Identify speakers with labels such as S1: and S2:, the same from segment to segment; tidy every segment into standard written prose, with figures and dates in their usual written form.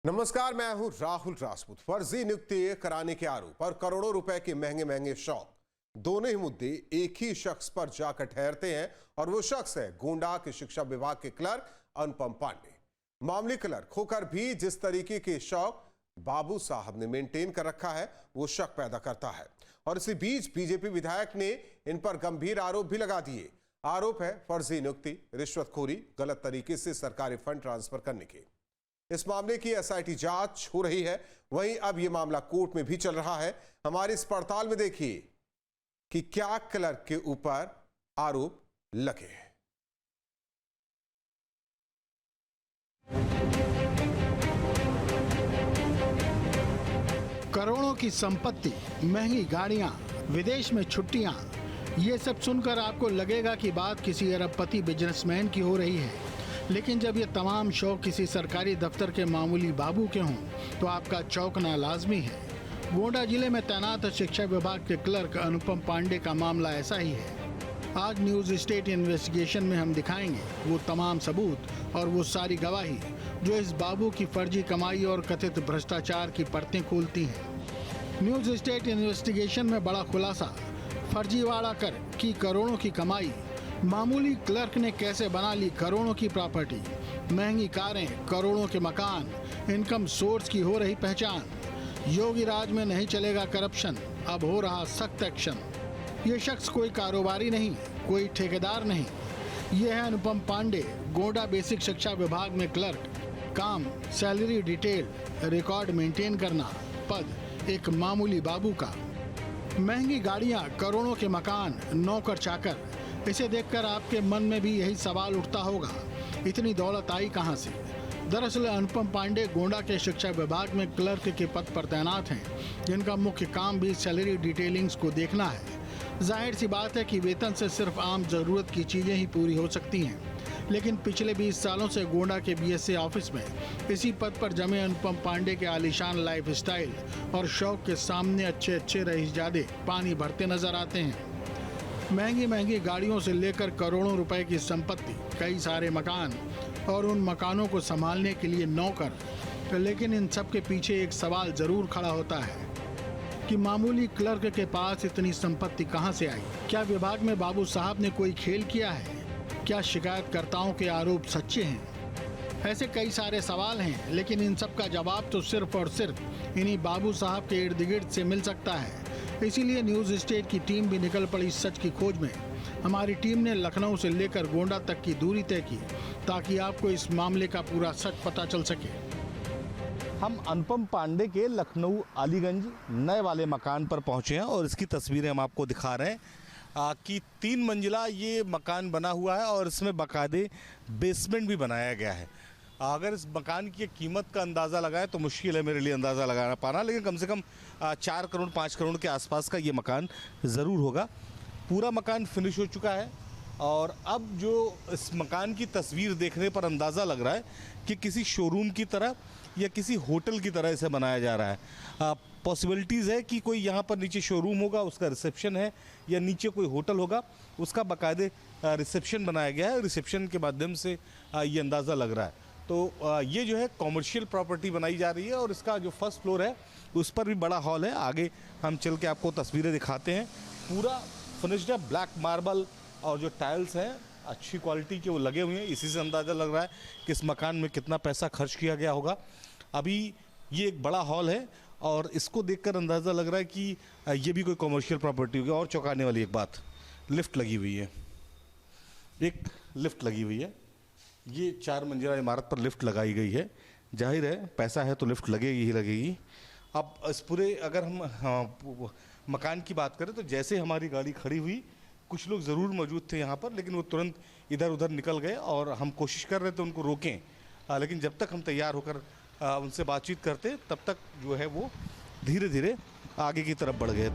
S1: नमस्कार, मैं हूं राहुल राजपूत। फर्जी नियुक्ति कराने के आरोप और करोड़ों रुपए के महंगे महंगे शौक, दोनों ही मुद्दे एक ही शख्स पर जाकर ठहरते हैं और वो शख्स है गोंडा के शिक्षा विभाग के क्लर्क अनुपम पांडे। मामले क्लर्क होकर भी जिस तरीके के शौक बाबू साहब ने मेंटेन कर रखा है वो शक पैदा करता है। और इसी बीच बीजेपी विधायक ने इन पर गंभीर आरोप भी लगा दिए। आरोप है फर्जी नियुक्ति, रिश्वतखोरी, गलत तरीके से सरकारी फंड ट्रांसफर करने के। इस मामले की एसआईटी जांच हो रही है। वहीं अब यह मामला कोर्ट में भी चल रहा है। हमारी इस पड़ताल में देखिए कि क्या क्लर्क के ऊपर आरोप लगे हैं।
S2: करोड़ों की संपत्ति, महंगी गाड़ियां, विदेश में छुट्टियां, ये सब सुनकर आपको लगेगा कि बात किसी अरबपति बिजनेसमैन की हो रही है। लेकिन जब ये तमाम शौक किसी सरकारी दफ्तर के मामूली बाबू के हों तो आपका चौंकना लाजमी है। गोंडा जिले में तैनात शिक्षा विभाग के क्लर्क अनुपम पांडे का मामला ऐसा ही है। आज न्यूज स्टेट इन्वेस्टिगेशन में हम दिखाएंगे वो तमाम सबूत और वो सारी गवाही जो इस बाबू की फर्जी कमाई और कथित भ्रष्टाचार की परतें खोलती हैं। न्यूज स्टेट इन्वेस्टिगेशन में बड़ा खुलासा, फर्जीवाड़ा कर की करोड़ों की कमाई, मामूली क्लर्क ने कैसे बना ली करोड़ों की प्रॉपर्टी, महंगी कारें, करोड़ों के मकान, इनकम सोर्स की हो रही पहचान। योगी राज में नहीं चलेगा करप्शन, अब हो रहा सख्त एक्शन। ये शख्स कोई कारोबारी नहीं, कोई ठेकेदार नहीं, ये है अनुपम पांडे, गोंडा बेसिक शिक्षा विभाग में क्लर्क। काम सैलरी डिटेल, रिकॉर्ड मेंटेन करना, पद एक मामूली बाबू का। महंगी गाड़ियां, करोड़ों के मकान, नौकर चाकर। इसे देखकर आपके मन में भी यही सवाल उठता होगा, इतनी दौलत आई कहां से। दरअसल अनुपम पांडे गोंडा के शिक्षा विभाग में क्लर्क के पद पर तैनात हैं, जिनका मुख्य काम भी सैलरी डिटेलिंग्स को देखना है। जाहिर सी बात है कि वेतन से सिर्फ आम जरूरत की चीजें ही पूरी हो सकती हैं। लेकिन पिछले 20 सालों से गोंडा के बीएसए ऑफिस में इसी पद पर जमे अनुपम पांडे के आलीशान लाइफ स्टाइल और शौक के सामने अच्छे रईसजादे पानी भरते नजर आते हैं। महंगी महंगी गाड़ियों से लेकर करोड़ों रुपए की संपत्ति, कई सारे मकान और उन मकानों को संभालने के लिए नौकर। लेकिन इन सब के पीछे एक सवाल जरूर खड़ा होता है कि मामूली क्लर्क के पास इतनी संपत्ति कहां से आई। क्या विभाग में बाबू साहब ने कोई खेल किया है? क्या शिकायतकर्ताओं के आरोप सच्चे हैं? ऐसे कई सारे सवाल हैं, लेकिन इन सब का जवाब तो सिर्फ और सिर्फ इन्हीं बाबू साहब के इर्द गिर्द से मिल सकता है। इसीलिए न्यूज स्टेट की टीम भी निकल पड़ी सच की खोज में। हमारी टीम ने लखनऊ से लेकर गोंडा तक की दूरी तय की ताकि आपको इस मामले का पूरा सच पता चल सके।
S3: हम अनुपम पांडे के लखनऊ अलीगंज नए वाले मकान पर पहुंचे हैं और इसकी तस्वीरें हम आपको दिखा रहे हैं कि 3 मंजिला ये मकान बना हुआ है और इसमें बाकायदे बेसमेंट भी बनाया गया है। अगर इस मकान की कीमत का अंदाज़ा लगाएं तो मुश्किल है मेरे लिए अंदाज़ा लगाना पाना, लेकिन कम से कम 4 करोड़ 5 करोड़ के आसपास का ये मकान ज़रूर होगा। पूरा मकान फिनिश हो चुका है और अब जो इस मकान की तस्वीर देखने पर अंदाज़ा लग रहा है कि किसी शोरूम की तरह या किसी होटल की तरह इसे बनाया जा रहा है। पॉसिबिलिटीज़ है कि कोई यहाँ पर नीचे शोरूम होगा, उसका रिसेप्शन है, या नीचे कोई होटल होगा, उसका बाकायदे रिसेप्शन बनाया गया है। रिसेप्शन के माध्यम से ये अंदाज़ा लग रहा है। तो ये जो है कॉमर्शियल प्रॉपर्टी बनाई जा रही है और इसका जो फर्स्ट फ्लोर है उस पर भी बड़ा हॉल है। आगे हम चल के आपको तस्वीरें दिखाते हैं। पूरा फिनिश्ड है, ब्लैक मार्बल और जो टाइल्स हैं अच्छी क्वालिटी के वो लगे हुए हैं। इसी से अंदाज़ा लग रहा है कि इस मकान में कितना पैसा खर्च किया गया होगा। अभी ये एक बड़ा हॉल है और इसको देखकर अंदाज़ा लग रहा है कि ये भी कोई कॉमर्शियल प्रॉपर्टी होगी। और चौंकाने वाली एक बात, लिफ्ट लगी हुई है, एक लिफ्ट लगी हुई है। ये 4 मंजिला इमारत पर लिफ्ट लगाई गई है। जाहिर है पैसा है तो लिफ्ट लगेगी ही लगेगी। अब इस पूरे अगर हम मकान की बात करें तो जैसे हमारी गाड़ी खड़ी हुई कुछ लोग ज़रूर मौजूद थे यहाँ पर, लेकिन वो तुरंत इधर उधर निकल गए और हम कोशिश कर रहे थे उनको रोकें, लेकिन जब तक हम तैयार होकर उनसे बातचीत करते तब तक जो है वो धीरे धीरे आगे की तरफ बढ़ गए।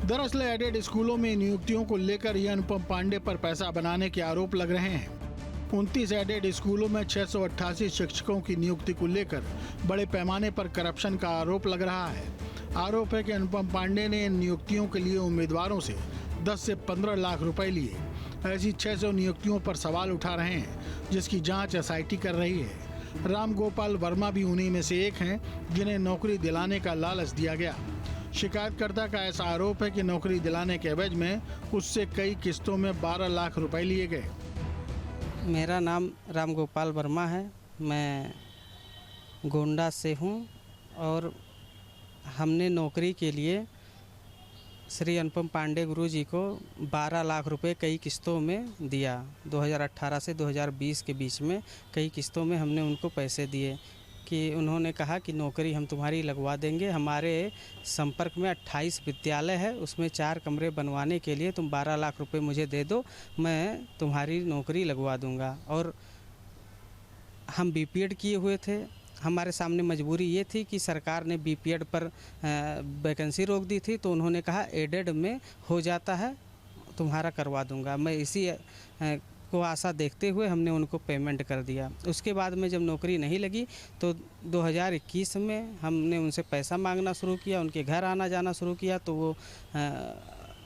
S2: दरअसल एडेड स्कूलों में नियुक्तियों को लेकर ये अनुपम पांडे पर पैसा बनाने के आरोप लग रहे हैं। 29 एडेड स्कूलों में 688 शिक्षकों की नियुक्ति को लेकर बड़े पैमाने पर करप्शन का आरोप लग रहा है। आरोप है कि अनुपम पांडे ने इन नियुक्तियों के लिए उम्मीदवारों से 10 से 15 लाख रुपए लिए। ऐसी 600 नियुक्तियों पर सवाल उठा रहे हैं जिसकी जांच एसआईटी कर रही है। रामगोपाल वर्मा भी उन्हीं में से एक हैं जिन्हें नौकरी दिलाने का लालच दिया गया। शिकायतकर्ता का ऐसा आरोप है कि नौकरी दिलाने के एवज में उससे कई किस्तों में 12 लाख रुपए लिए गए।
S4: मेरा नाम रामगोपाल वर्मा है, मैं गोंडा से हूँ और हमने नौकरी के लिए श्री अनुपम पांडे गुरुजी को 12 लाख रुपए कई किस्तों में दिया। 2018 से 2020 के बीच में कई किस्तों में हमने उनको पैसे दिए कि उन्होंने कहा कि नौकरी हम तुम्हारी लगवा देंगे। हमारे संपर्क में 28 विद्यालय है, उसमें 4 कमरे बनवाने के लिए तुम 12 लाख रुपए मुझे दे दो, मैं तुम्हारी नौकरी लगवा दूंगा। और हम बीपीएड किए हुए थे, हमारे सामने मजबूरी ये थी कि सरकार ने बीपीएड पर वैकेंसी रोक दी थी, तो उन्होंने कहा एडेड में हो जाता है, तुम्हारा करवा दूंगा। मैं इसी को आशा देखते हुए हमने उनको पेमेंट कर दिया। उसके बाद में जब नौकरी नहीं लगी तो 2021 में हमने उनसे पैसा मांगना शुरू किया, उनके घर आना जाना शुरू किया, तो वो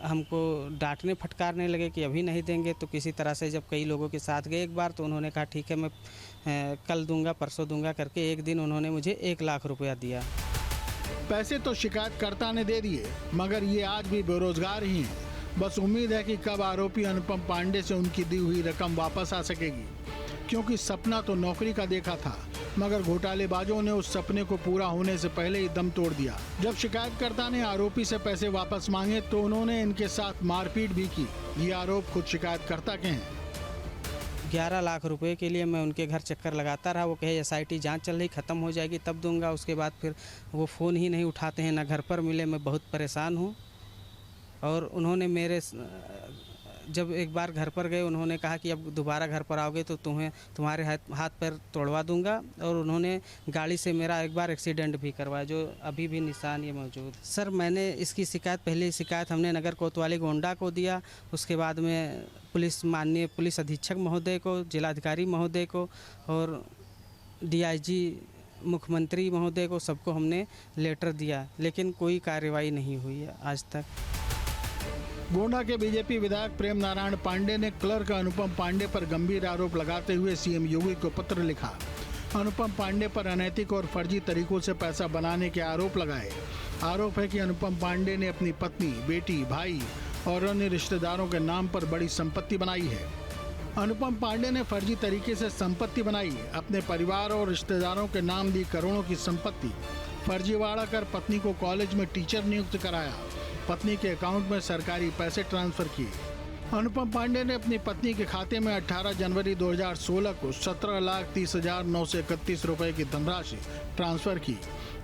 S4: हमको डांटने फटकारने लगे कि अभी नहीं देंगे। तो किसी तरह से जब कई लोगों के साथ गए एक बार, तो उन्होंने कहा ठीक है मैं कल दूंगा, परसों दूंगा करके एक दिन उन्होंने मुझे 1 लाख रुपया दिया।
S2: पैसे तो शिकायतकर्ता ने दे दिए, मगर ये आज भी बेरोजगार ही हैं। बस उम्मीद है कि कब आरोपी अनुपम पांडे से उनकी दी हुई रकम वापस आ सकेगी, क्योंकि सपना तो नौकरी का देखा था, मगर घोटालेबाजों ने उस सपने को पूरा होने से पहले ही दम तोड़ दिया। जब शिकायतकर्ता ने आरोपी से पैसे वापस मांगे तो उन्होंने इनके साथ मारपीट भी की। ये आरोप खुद शिकायतकर्ता के हैं।
S4: 11 लाख रुपए के लिए मैं उनके घर चक्कर लगाता रहा। वो कहे SIT जांच चल रही, ख़त्म हो जाएगी तब दूंगा। उसके बाद फिर वो फ़ोन ही नहीं उठाते हैं, ना घर पर मिले। मैं बहुत परेशान हूँ। और उन्होंने मेरे जब एक बार घर पर गए, उन्होंने कहा कि अब दोबारा घर पर आओगे तो तुम्हारे हाथ पैर तोड़वा दूंगा। और उन्होंने गाड़ी से मेरा एक बार एक्सीडेंट भी करवाया, जो अभी भी निशान ये मौजूद। सर मैंने इसकी शिकायत, पहली शिकायत हमने नगर कोतवाली गोंडा को दिया। उसके बाद में माननीय पुलिस अधीक्षक महोदय को, जिलाधिकारी महोदय को और DIG मुख्यमंत्री महोदय को, सबको हमने लेटर दिया, लेकिन कोई कार्रवाई नहीं हुई है आज तक।
S2: गोंडा के बीजेपी विधायक प्रेम नारायण पांडे ने क्लर्क अनुपम पांडे पर गंभीर आरोप लगाते हुए CM योगी को पत्र लिखा। अनुपम पांडे पर अनैतिक और फर्जी तरीकों से पैसा बनाने के आरोप लगाए। आरोप है कि अनुपम पांडे ने अपनी पत्नी, बेटी, भाई और अन्य रिश्तेदारों के नाम पर बड़ी संपत्ति बनाई है। अनुपम पांडे ने फर्जी तरीके से संपत्ति बनाई, अपने परिवार और रिश्तेदारों के नाम दी करोड़ों की संपत्ति, फर्जीवाड़ा कर पत्नी को कॉलेज में टीचर नियुक्त कराया, पत्नी के अकाउंट में सरकारी पैसे ट्रांसफर किए। अनुपम पांडे ने अपनी पत्नी के खाते में 18 जनवरी 2016 को 17,30,931 रुपए की धनराशि ट्रांसफर की।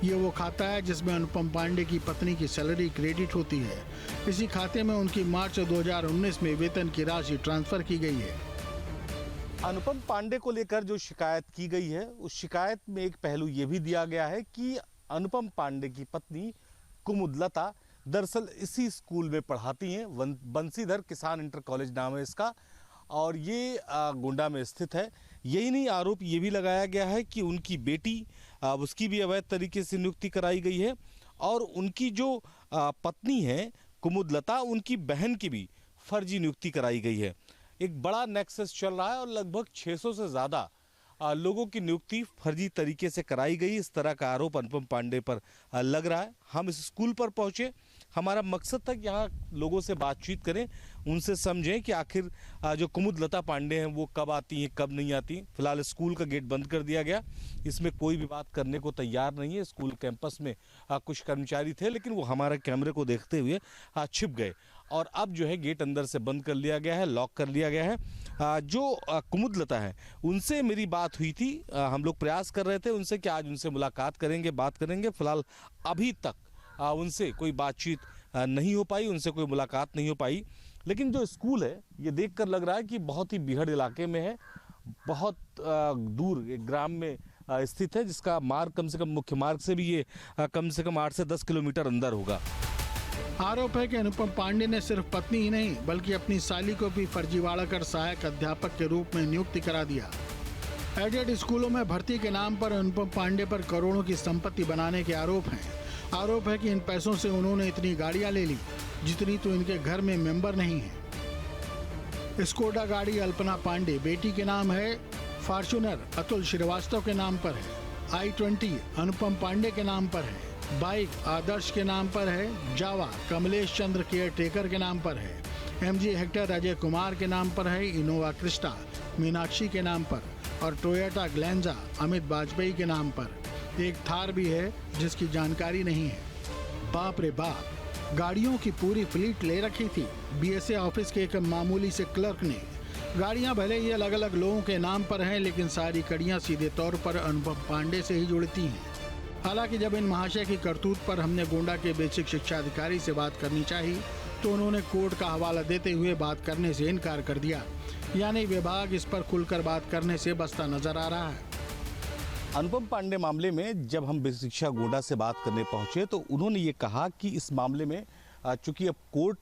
S2: ये वो खाता है जिसमें अनुपम पांडे की पत्नी की सैलरी क्रेडिट होती है। इसी खाते में उनकी मार्च 2019 में वेतन की राशि ट्रांसफर की गई है।
S3: अनुपम पांडे को लेकर जो शिकायत की गई है, उस शिकायत में एक पहलू ये भी दिया गया है कि अनुपम पांडे की पत्नी कुमुदलता दरअसल इसी स्कूल में पढ़ाती हैं। बंसीधर किसान इंटर कॉलेज नाम है इसका, और ये गोंडा में स्थित है। यही नहीं, आरोप ये भी लगाया गया है कि उनकी बेटी, उसकी भी अवैध तरीके से नियुक्ति कराई गई है, और उनकी जो पत्नी है कुमुदलता, उनकी बहन की भी फर्जी नियुक्ति कराई गई है। एक बड़ा नेक्सस चल रहा है और लगभग 600 से ज़्यादा लोगों की नियुक्ति फर्जी तरीके से कराई गई। इस तरह का आरोप अनुपम पांडे पर लग रहा है। हम इस स्कूल पर पहुंचे, हमारा मकसद था कि यहाँ लोगों से बातचीत करें, उनसे समझें कि आखिर जो कुमुदलता पांडे हैं वो कब आती हैं, कब नहीं आती। फिलहाल स्कूल का गेट बंद कर दिया गया, इसमें कोई भी बात करने को तैयार नहीं है। स्कूल कैंपस में कुछ कर्मचारी थे, लेकिन वो हमारे कैमरे को देखते हुए छिप गए, और अब जो है गेट अंदर से बंद कर लिया गया है, लॉक कर लिया गया है। जो कुमुदलता है उनसे मेरी बात हुई थी, हम लोग प्रयास कर रहे थे उनसे कि आज उनसे मुलाकात करेंगे, बात करेंगे। फिलहाल अभी तक उनसे कोई बातचीत नहीं हो पाई, उनसे कोई मुलाकात नहीं हो पाई। लेकिन जो स्कूल है ये देखकर लग रहा है कि बहुत ही बीहड़ इलाके में है, बहुत दूर एक ग्राम में स्थित है, जिसका मार्ग कम से कम मुख्य मार्ग से भी ये कम से कम 8 से 10 किलोमीटर अंदर होगा।
S2: आरोप है कि अनुपम पांडे ने सिर्फ पत्नी ही नहीं बल्कि अपनी साली को भी फर्जीवाड़ा कर सहायक अध्यापक के रूप में नियुक्ति करा दिया। एडेड स्कूलों में भर्ती के नाम पर अनुपम पांडे पर करोड़ों की संपत्ति बनाने के आरोप हैं। आरोप है कि इन पैसों से उन्होंने इतनी गाड़ियां ले ली जितनी तो इनके घर में मेंबर नहीं है। स्कोडा गाड़ी अल्पना पांडे बेटी के नाम है, फॉर्च्यूनर अतुल श्रीवास्तव के नाम पर है, i20 अनुपम पांडे के नाम पर है, बाइक आदर्श के नाम पर है, जावा कमलेश चंद्र केयर टेकर के नाम पर है, MG हेक्टर अजय कुमार के नाम पर है, इनोवा क्रिस्टा मीनाक्षी के नाम पर और टोयोटा ग्लेंजा अमित वाजपेयी के नाम पर। एक थार भी है जिसकी जानकारी नहीं है। बाप रे बाप, गाड़ियों की पूरी फ्लीट ले रखी थी BSA ऑफिस के एक मामूली से क्लर्क ने। गाड़ियां भले ही अलग अलग लोगों के नाम पर हैं, लेकिन सारी कड़ियां सीधे तौर पर अनुपम पांडे से ही जुड़ती हैं। हालांकि जब इन महाशय की करतूत पर हमने गोंडा के बेसिक शिक्षा अधिकारी से बात करनी चाहिए तो उन्होंने कोर्ट का हवाला देते हुए बात करने से इनकार कर दिया। यानी विभाग इस पर खुलकर बात करने से बचता नजर आ रहा है।
S3: अनुपम पांडे मामले में जब हम बेसिक शिक्षा गोंडा से बात करने पहुंचे तो उन्होंने ये कहा कि इस मामले में चूंकि अब कोर्ट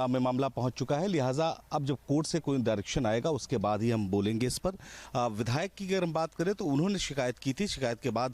S3: में मामला पहुंच चुका है, लिहाजा अब जब कोर्ट से कोई डायरेक्शन आएगा उसके बाद ही हम बोलेंगे इस पर। विधायक की अगर हम बात करें तो उन्होंने शिकायत की थी। शिकायत के बाद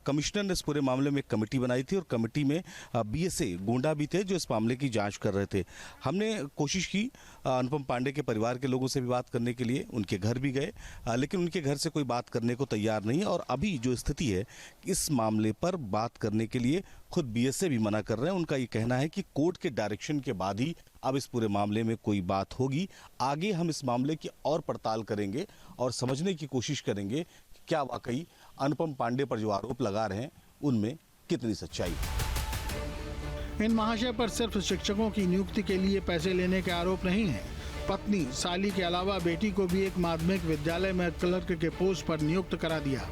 S3: कमिश्नर ने इस पूरे मामले में एक कमेटी बनाई थी और कमेटी में BSA गोंडा भी थे जो इस मामले की जांच कर रहे थे। हमने कोशिश की अनुपम पांडे के परिवार के लोगों से भी बात करने के लिए, उनके घर भी गए, लेकिन उनके घर से कोई बात करने को तैयार नहीं। और अभी जो स्थिति है इस मामले पर बात करने के लिए खुद BSA भी मना कर रहे हैं। उनका ये कहना है कि कोर्ट के डायरेक्शन के बाद ही अब इस पूरे मामले में कोई बात होगी। आगे हम इस मामले की और पड़ताल करेंगे और समझने की कोशिश करेंगे कि क्या वाकई अनुपम पांडे पर जो आरोप लगा रहे हैं उनमें कितनी सच्चाई है।
S2: इन महाशय पर सिर्फ शिक्षकों की नियुक्ति के लिए पैसे लेने के आरोप नहीं है। पत्नी साली के अलावा बेटी को भी एक माध्यमिक विद्यालय में क्लर्क के पोस्ट पर नियुक्त करा दिया।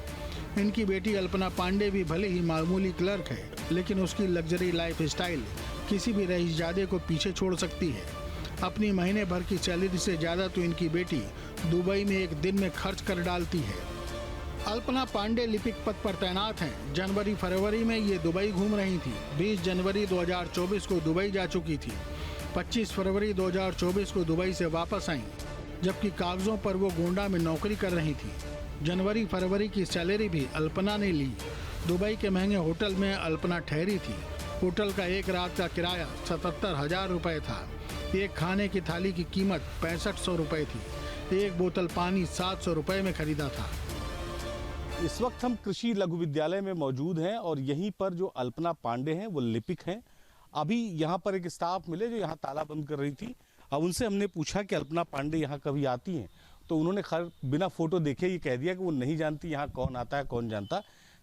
S2: इनकी बेटी अल्पना पांडे भी भले ही मामूली क्लर्क है, लेकिन उसकी लग्जरी लाइफ स्टाइल किसी भी रईसजादे को पीछे छोड़ सकती है। अपनी महीने भर की सैलरी से ज्यादा तो इनकी बेटी दुबई में एक दिन में खर्च कर डालती है। अल्पना पांडे लिपिक पद पर तैनात हैं। जनवरी फरवरी में ये दुबई घूम रही थी। 20 जनवरी 2024 को दुबई जा चुकी थी। 25 फरवरी 2024 को दुबई से वापस आई, जबकि कागजों पर वो गोंडा में नौकरी कर रही थी। जनवरी फरवरी की सैलरी भी अल्पना ने ली। दुबई के महंगे होटल में अल्पना ठहरी थी। होटल का एक रात का किराया 77,000 रुपए था। एक खाने की थाली की कीमत 6500 रुपए थी। एक बोतल पानी 700 रुपए में खरीदा था।
S3: इस वक्त हम कृषि लघु विद्यालय में मौजूद हैं और यहीं पर जो अल्पना पांडे हैं वो लिपिक हैं। अभी यहाँ पर एक स्टाफ मिले जो यहाँ ताला बंद कर रही थी। अब उनसे हमने पूछा कि अल्पना पांडे यहाँ कभी आती हैं, तो उन्होंने खैर बिना फोटो देखे ये कह दिया कि वो नहीं जानती यहाँ कौन आता है कौन जानता।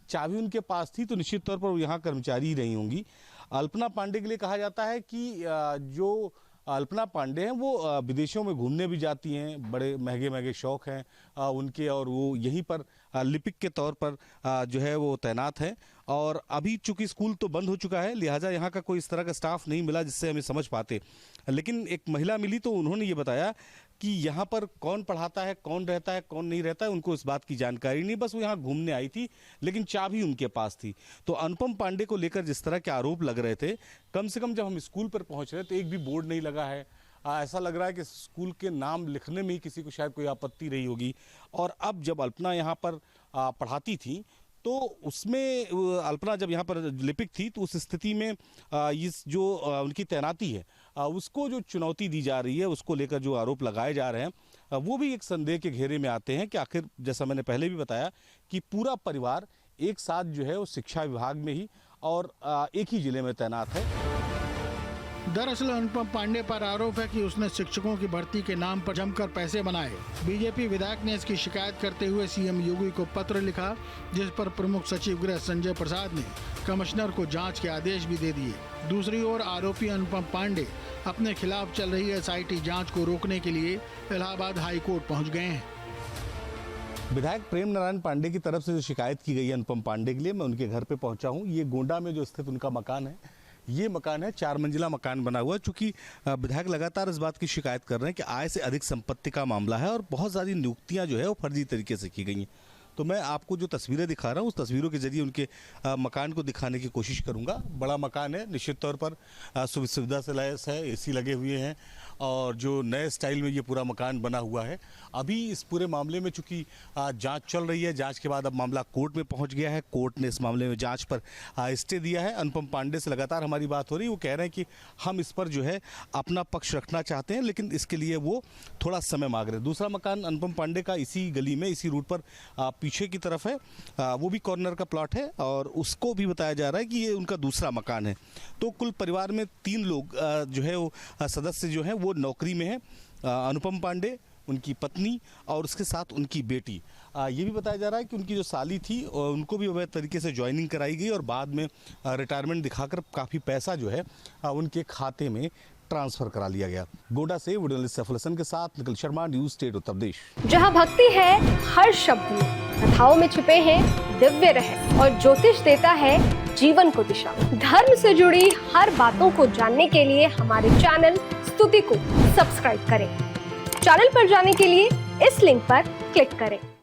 S3: चाबी उनके पास थी तो निश्चित तौर पर वो यहाँ कर्मचारी ही रही होंगी। अल्पना पांडे के लिए कहा जाता है कि जो अल्पना पांडे हैं वो विदेशों में घूमने भी जाती हैं, बड़े महंगे महंगे शौक हैं उनके, और वो यहीं पर लिपिक के तौर पर जो है वो तैनात है। और अभी चूंकि स्कूल तो बंद हो चुका है, लिहाजा यहाँ का कोई इस तरह का स्टाफ नहीं मिला जिससे हमें समझ पाते। लेकिन एक महिला मिली तो उन्होंने ये बताया कि यहाँ पर कौन पढ़ाता है, कौन रहता है, कौन नहीं रहता है, उनको इस बात की जानकारी नहीं, बस वो यहाँ घूमने आई थी, लेकिन चाबी उनके पास थी। तो अनुपम पांडे को लेकर जिस तरह के आरोप लग रहे थे, कम से कम जब हम स्कूल पर पहुंच रहे तो एक भी बोर्ड नहीं लगा है। ऐसा लग रहा है कि स्कूल के नाम लिखने में ही किसी को शायद कोई आपत्ति रही होगी। और अब जब अल्पना यहाँ पर पढ़ाती थी तो उसमें अल्पना जब यहाँ पर लिपिक थी तो उस स्थिति में इस जो उनकी तैनाती है उसको जो चुनौती दी जा रही है, उसको लेकर जो आरोप लगाए जा रहे हैं वो भी एक संदेह के घेरे में आते हैं कि आखिर जैसा मैंने पहले भी बताया कि पूरा परिवार एक साथ जो है वो शिक्षा विभाग में ही और एक ही जिले में तैनात है।
S2: दरअसल अनुपम पांडे पर आरोप है कि उसने शिक्षकों की भर्ती के नाम पर जमकर पैसे बनाए। बीजेपी विधायक ने इसकी शिकायत करते हुए सीएम योगी को पत्र लिखा, जिस पर प्रमुख सचिव गृह संजय प्रसाद ने कमिश्नर को जांच के आदेश भी दे दिए। दूसरी ओर आरोपी अनुपम पांडे अपने खिलाफ चल रही SIT जांच को रोकने के लिए इलाहाबाद हाई कोर्ट पहुँच गए हैं।
S3: विधायक प्रेम नारायण पांडे की तरफ से जो शिकायत की गई है अनुपम पांडे के लिए, मैं उनके घर पे पहुंचा हूं। ये गोंडा में जो स्थित उनका मकान है, ये मकान है 4 मंजिला मकान बना हुआ है। चूंकि विधायक लगातार इस बात की शिकायत कर रहे हैं कि आय से अधिक संपत्ति का मामला है और बहुत सारी नियुक्तियां जो है वो फर्जी तरीके से की गई हैं। तो मैं आपको जो तस्वीरें दिखा रहा हूँ उस तस्वीरों के जरिए उनके मकान को दिखाने की कोशिश करूँगा। बड़ा मकान है, निश्चित तौर पर सुविधा से लैस है, एसी लगे हुए हैं और जो नए स्टाइल में ये पूरा मकान बना हुआ है। अभी इस पूरे मामले में चूंकि जांच चल रही है, जांच के बाद अब मामला कोर्ट में पहुंच गया है। कोर्ट ने इस मामले में जांच पर स्टे दिया है। अनुपम पांडे से लगातार हमारी बात हो रही है, वो कह रहे हैं कि हम इस पर जो है अपना पक्ष रखना चाहते हैं, लेकिन इसके लिए वो थोड़ा समय मांग रहे हैं। दूसरा मकान अनुपम पांडे का इसी गली में, इसी रूट पर पीछे की तरफ है, वो भी कॉर्नर का प्लॉट है और उसको भी बताया जा रहा है कि ये उनका दूसरा मकान है। तो कुल परिवार में 3 लोग जो है वो सदस्य जो है वो नौकरी में है। अनुपम पांडे, उनकी पत्नी और उसके साथ उनकी बेटी। ये भी बताया जा रहा है कि उनकी जो साली थी उनको भी अवैध तरीके से ज्वाइनिंग कराई गई और बाद में रिटायरमेंट दिखाकर काफ़ी पैसा जो है उनके खाते में ट्रांसफर करा लिया गया। गोंडा से वीडियो जर्नलिस्ट सैफुल हसन के साथ निखिल शर्मा, न्यूज़ स्टेट उत्तर प्रदेश।
S5: जहां भक्ति है हर शब्द में, कथाओं में छिपे हैं दिव्य रहस्य और ज्योतिष देता है जीवन को दिशा। धर्म से जुड़ी हर बातों को जानने के लिए हमारे चैनल स्तुति को सब्सक्राइब करें। चैनल पर जाने के लिए इस लिंक पर क्लिक करें।